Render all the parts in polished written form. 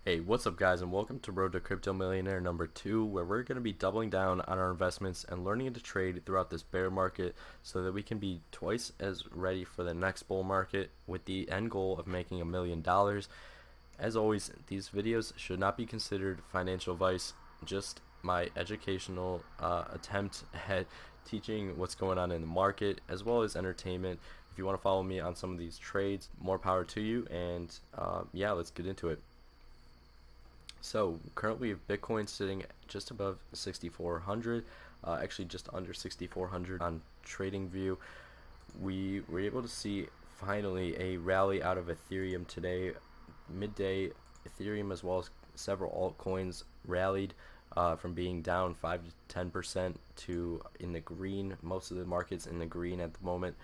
Hey, what's up, guys, and welcome to Road to Crypto Millionaire number 2, where we're going to be doubling down on our investments and learning to trade throughout this bear market so that we can be twice as ready for the next bull market with the end goal of making $1 million. As always, these videos should not be considered financial advice, just my educational attempt at teaching what's going on in the market as well as entertainment. If you want to follow me on some of these trades, more power to you, and yeah, let's get into it. So currently we have Bitcoin sitting just above 6,400, actually just under 6,400 on TradingView. We were able to see finally a rally out of Ethereum today. Midday, Ethereum as well as several altcoins rallied from being down 5 to 10% to in the green. Most of the markets in the green at the moment.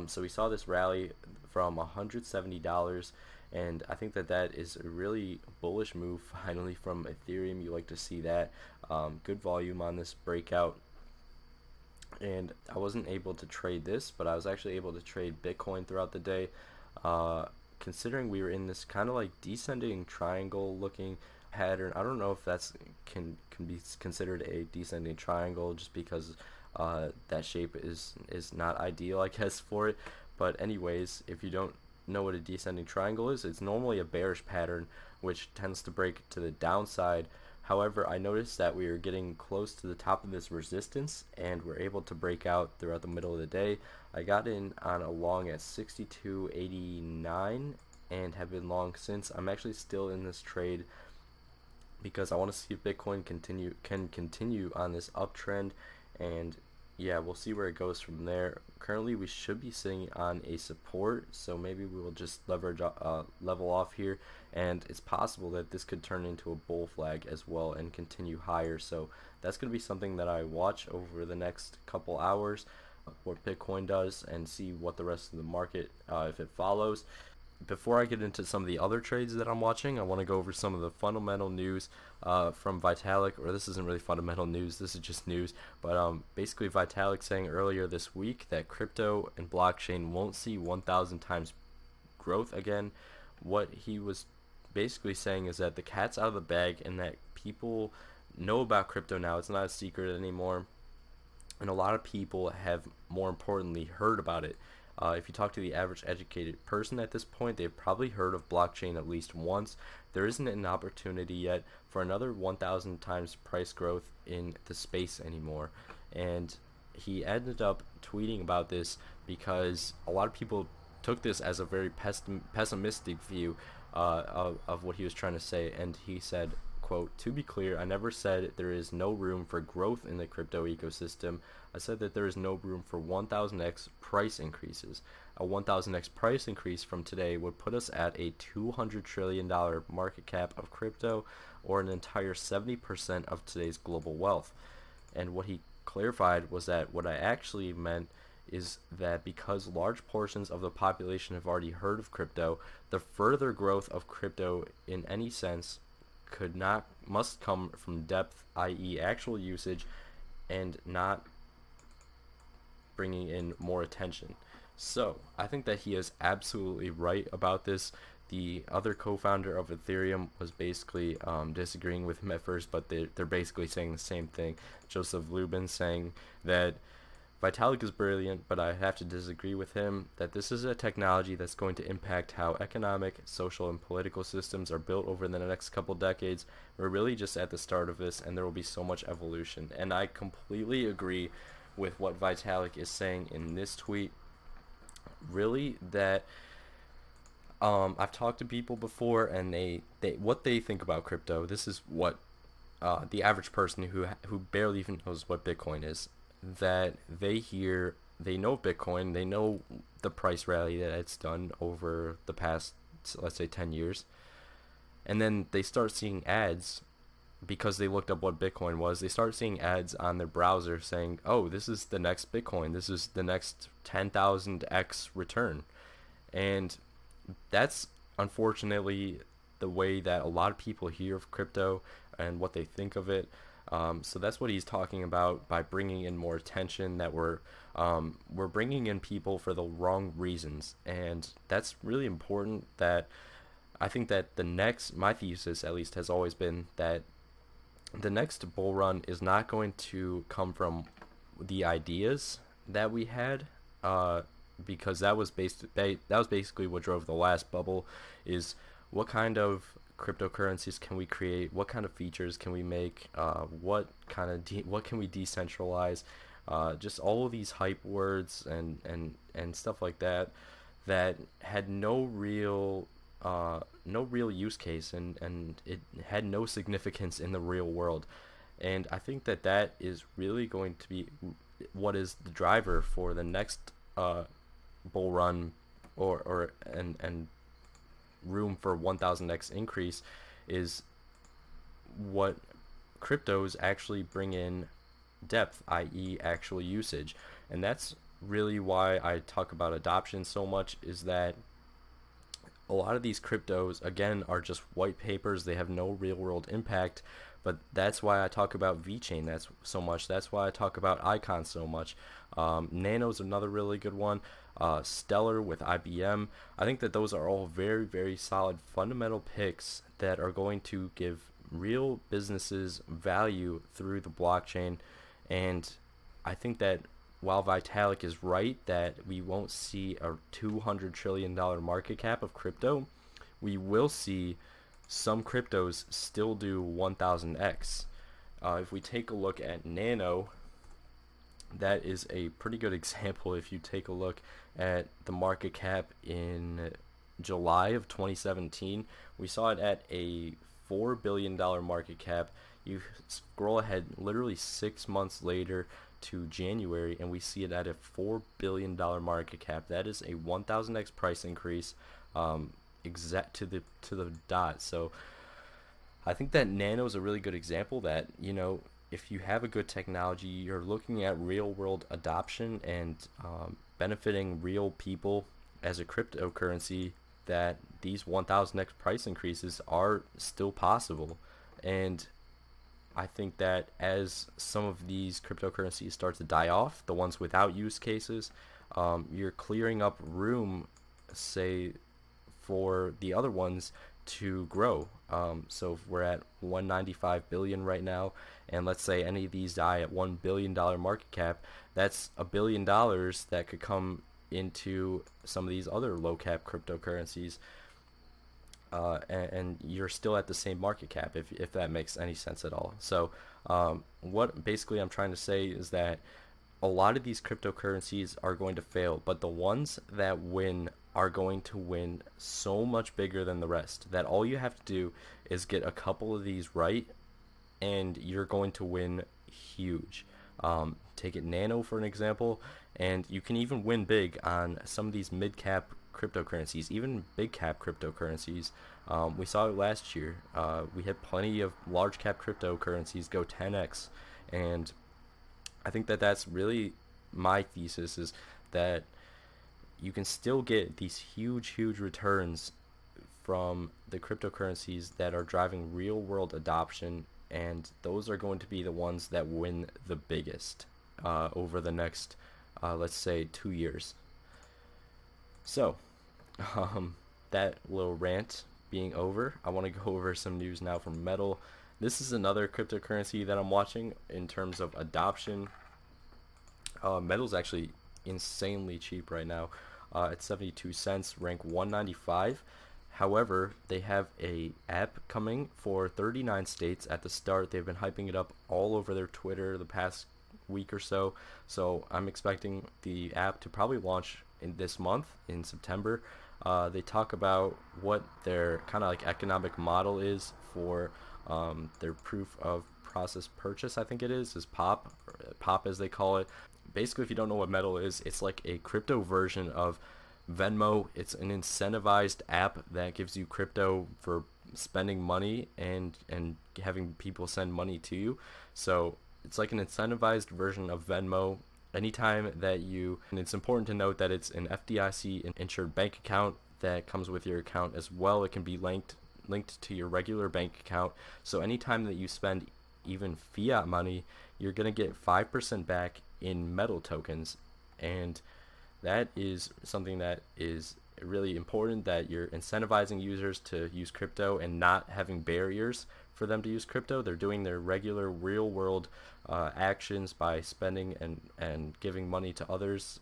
So we saw this rally from $170, and I think that is a really bullish move finally from Ethereum. You like to see that. Good volume on this breakout, and I wasn't able to trade this, but I was actually able to trade Bitcoin throughout the day. Considering we were in this kind of like descending triangle looking pattern, I don't know if that's can be considered a descending triangle, just because that shape is not ideal, I guess, for it. But anyways, if you don't know what a descending triangle is, it's normally a bearish pattern which tends to break to the downside. However, I noticed that we were getting close to the top of this resistance and we're able to break out throughout the middle of the day. I got in on a long at 62.89 and have been long since. I'm actually still in this trade because I want to see if Bitcoin can continue on this uptrend, and yeah, we'll see where it goes from there. Currently we should be sitting on a support, so maybe we will just level off here, and it's possible that this could turn into a bull flag as well and continue higher. So that's going to be something that I watch over the next couple hours, what Bitcoin does, and see what the rest of the market, if it follows. Before I get into some of the other trades that I'm watching, I want to go over some of the fundamental news from Vitalik. Or this isn't really fundamental news, this is just news. But basically Vitalik saying earlier this week that crypto and blockchain won't see 1,000 times growth again. What he was basically saying is that the cat's out of the bag and that people know about crypto now. It's not a secret anymore. And a lot of people have, more importantly, heard about it. If you talk to the average educated person at this point, they've probably heard of blockchain at least once. There isn't an opportunity yet for another 1,000 times price growth in the space anymore. And he ended up tweeting about this because a lot of people took this as a very pessimistic view of what he was trying to say. And he said, quote, "To be clear, I never said there is no room for growth in the crypto ecosystem. I said that there is no room for 1000x price increases. A 1000x price increase from today would put us at a $200 trillion market cap of crypto, or an entire 70% of today's global wealth." And what he clarified was that what I actually meant is that because large portions of the population have already heard of crypto, the further growth of crypto in any sense must come from depth, i.e. actual usage, and not bringing in more attention. So I think that he is absolutely right about this. The other co-founder of Ethereum was basically disagreeing with him at first, but they're basically saying the same thing. Joseph Lubin saying that Vitalik is brilliant, but I have to disagree with him, that this is a technology that's going to impact how economic, social, and political systems are built over the next couple decades. We're really just at the start of this, and there will be so much evolution. And I completely agree with what Vitalik is saying in this tweet. Really, that I've talked to people before, and they what they think about crypto. This is what the average person who barely even knows what Bitcoin is, that they know Bitcoin, they know the price rally that it's done over the past, let's say, 10 years, and then they start seeing ads because they looked up what Bitcoin was. They start seeing ads on their browser saying, oh, this is the next Bitcoin, this is the next 10,000x return. And that's unfortunately the way that a lot of people hear of crypto and what they think of it. So that's what he's talking about by bringing in more attention, that we're bringing in people for the wrong reasons, and that's really important, that I think that my thesis at least has always been that the next bull run is not going to come from the ideas that we had, because that was basically what drove the last bubble. Is what kind of cryptocurrencies can we create? What kind of features can we make? What can we decentralize? Just all of these hype words and stuff like that that had no real use case, and it had no significance in the real world. And I think that that is really going to be what is the driver for the next bull run, and room for 1000x increase, is what cryptos actually bring in depth, i.e. actual usage. And that's really why I talk about adoption so much, is that a lot of these cryptos, again, are just white papers. They have no real world impact, but that's why I talk about VeChain so much. That's why I talk about Icon so much. Nano's another really good one. Stellar with IBM. I think that those are all very, very solid fundamental picks that are going to give real businesses value through the blockchain. And I think that while Vitalik is right that we won't see a $200 trillion market cap of crypto, we will see some cryptos still do 1000x. If we take a look at Nano, that is a pretty good example. If you take a look at the market cap in July of 2017, we saw it at a $4 billion market cap. You scroll ahead literally 6 months later to January, and we see it at a $4 billion market cap. That is a 1000x price increase, exact to the dot. So I think that Nano is a really good example that, you know, if you have a good technology, you're looking at real world adoption and benefiting real people as a cryptocurrency, that these 1000x price increases are still possible. And I think that as some of these cryptocurrencies start to die off, the ones without use cases, you're clearing up room, say, for the other ones to grow. So if we're at 195 billion right now, and let's say any of these die at $1 billion market cap, that's $1 billion that could come into some of these other low cap cryptocurrencies. And you're still at the same market cap, if that makes any sense at all. So what basically I'm trying to say is that a lot of these cryptocurrencies are going to fail, but the ones that win are going to win so much bigger than the rest, that all you have to do is get a couple of these right and you're going to win huge. Take it Nano for an example, and you can even win big on some of these mid-cap cryptocurrencies, even big cap cryptocurrencies. We saw it last year. We had plenty of large cap cryptocurrencies go 10x, and I think that that's really my thesis, is that you can still get these huge returns from the cryptocurrencies that are driving real world adoption, and those are going to be the ones that win the biggest over the next let's say 2 years. So that little rant being over, I want to go over some news now from Metal. This is another cryptocurrency that I'm watching in terms of adoption. Metal's actually insanely cheap right now. It's 72 cents, rank 195. However, they have a app coming for 39 states at the start. They've been hyping it up all over their Twitter the past week or so. So I'm expecting the app to probably launch in this month, in September. They talk about what their kind of like economic model is for their proof of process purchase, I think it is POP as they call it. Basically, if you don't know what Metal is, it's like a crypto version of Venmo. It's an incentivized app that gives you crypto for spending money and having people send money to you. So it's like an incentivized version of Venmo. Anytime that and it's important to note that it's an FDIC insured bank account that comes with your account as well. It can be linked to your regular bank account. So anytime that you spend even fiat money, you're gonna get 5% back in Metal tokens, and that is something that is really important that you're incentivizing users to use crypto and not having barriers for them to use crypto. They're doing their regular real world actions by spending and giving money to others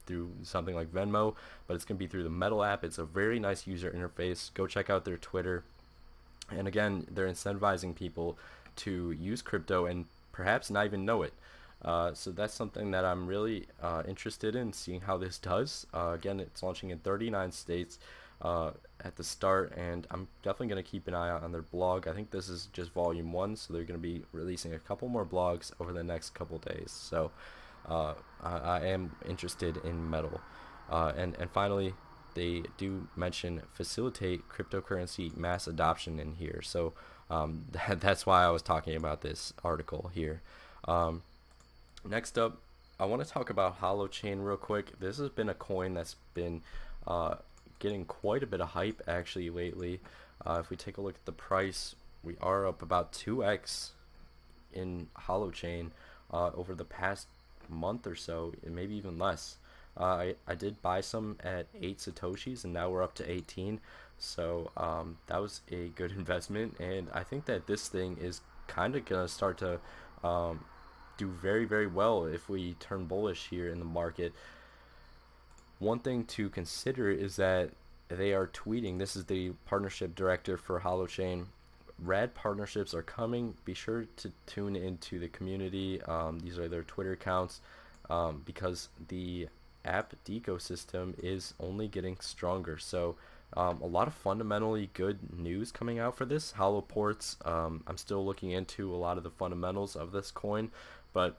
through something like Venmo, but it's going to be through the Metal app. It's a very nice user interface. Go check out their Twitter. And again, they're incentivizing people to use crypto and perhaps not even know it. So that's something that I'm really interested in seeing how this does. Again, it's launching in 39 states at the start, and I'm definitely going to keep an eye out on their blog. I think this is just volume 1, so they're going to be releasing a couple more blogs over the next couple days. So I am interested in Metal. And finally, they do mention facilitate cryptocurrency mass adoption in here. So that's why I was talking about this article here. Next up, I want to talk about Holochain real quick. This has been a coin that's been getting quite a bit of hype actually lately. If we take a look at the price, we are up about 2x in Holochain over the past month or so, and maybe even less. I did buy some at 8 Satoshis, and now we're up to 18. So that was a good investment, and I think that this thing is kind of going to start to do very, very well if we turn bullish here in the market. One thing to consider is that they are tweeting. This is the partnership director for Holochain. Rad partnerships are coming. Be sure to tune into the community. These are their Twitter accounts because the app ecosystem is only getting stronger. So a lot of fundamentally good news coming out for this. Holoports, I'm still looking into a lot of the fundamentals of this coin, but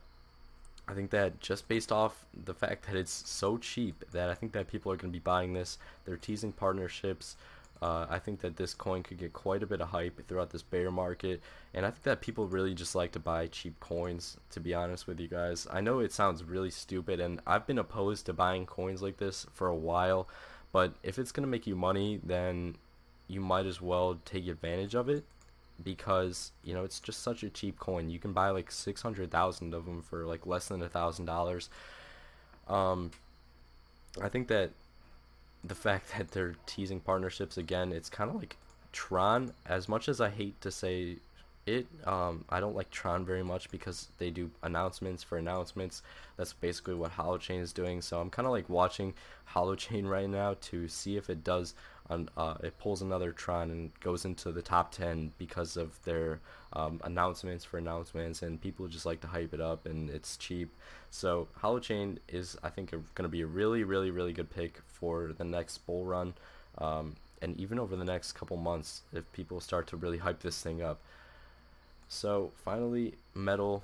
I think that just based off the fact that it's so cheap that I think that people are going to be buying this. They're teasing partnerships. I think that this coin could get quite a bit of hype throughout this bear market, and I think that people really just like to buy cheap coins, to be honest with you guys. I know it sounds really stupid, and I've been opposed to buying coins like this for a while, but if it's going to make you money, then you might as well take advantage of it, because you know it's just such a cheap coin. You can buy like 600,000 of them for like less than $1,000. I think that the fact that they're teasing partnerships again, it's kind of like Tron. As much as I hate to say it, I don't like Tron very much because they do announcements for announcements. That's basically what Holochain is doing. So I'm kind of like watching Holochain right now to see if it does it pulls another Tron and goes into the top 10 because of their announcements for announcements, and people just like to hype it up, and it's cheap. So Holochain is, I think, going to be a really, really, really good pick for the next bull run, and even over the next couple months if people start to really hype this thing up. So finally, Metal,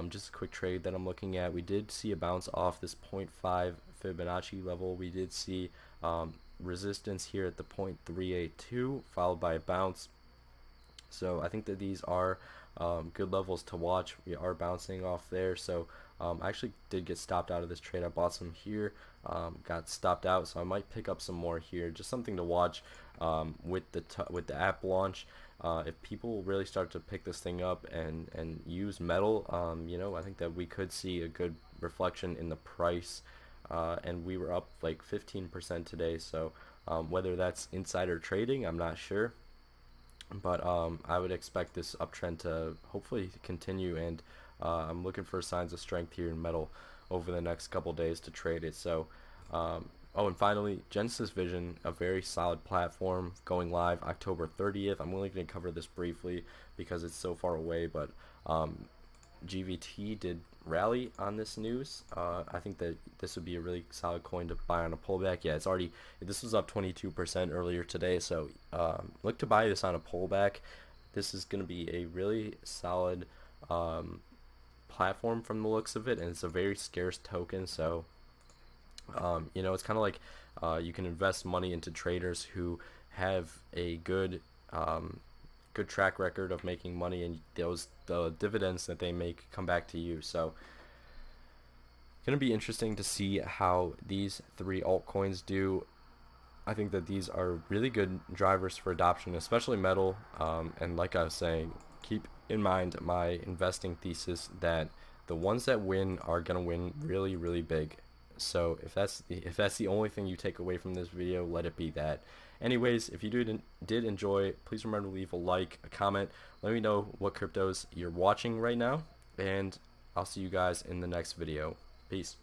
just a quick trade that I'm looking at. We did see a bounce off this 0.5 Fibonacci level. We did see resistance here at the 0.382, followed by a bounce. So I think that these are good levels to watch. We are bouncing off there. So I actually did get stopped out of this trade. I bought some here, got stopped out, so I might pick up some more here. Just something to watch with the app launch. If people really start to pick this thing up and use Metal, you know, I think that we could see a good reflection in the price. And we were up like 15% today, so whether that's insider trading, I'm not sure, but I would expect this uptrend to hopefully continue, and I'm looking for signs of strength here in Metal over the next couple days to trade it. So oh, and finally, Genesis Vision, a very solid platform, going live October 30th. I'm only going to cover this briefly because it's so far away, but GVT did rally on this news. I think that this would be a really solid coin to buy on a pullback. Yeah, it's already, this was up 22% earlier today, so look to buy this on a pullback. This is going to be a really solid platform from the looks of it, and it's a very scarce token. So you know, it's kind of like you can invest money into traders who have a good good track record of making money, and the dividends that they make come back to you. So gonna be interesting to see how these three altcoins do. I think that these are really good drivers for adoption, especially Metal, and like I was saying, keep in mind my investing thesis that the ones that win are gonna win really, really big. So if that's the only thing you take away from this video, let it be that. Anyways, if you did enjoy, please remember to leave a like, a comment. Let me know what cryptos you're watching right now, and I'll see you guys in the next video. Peace.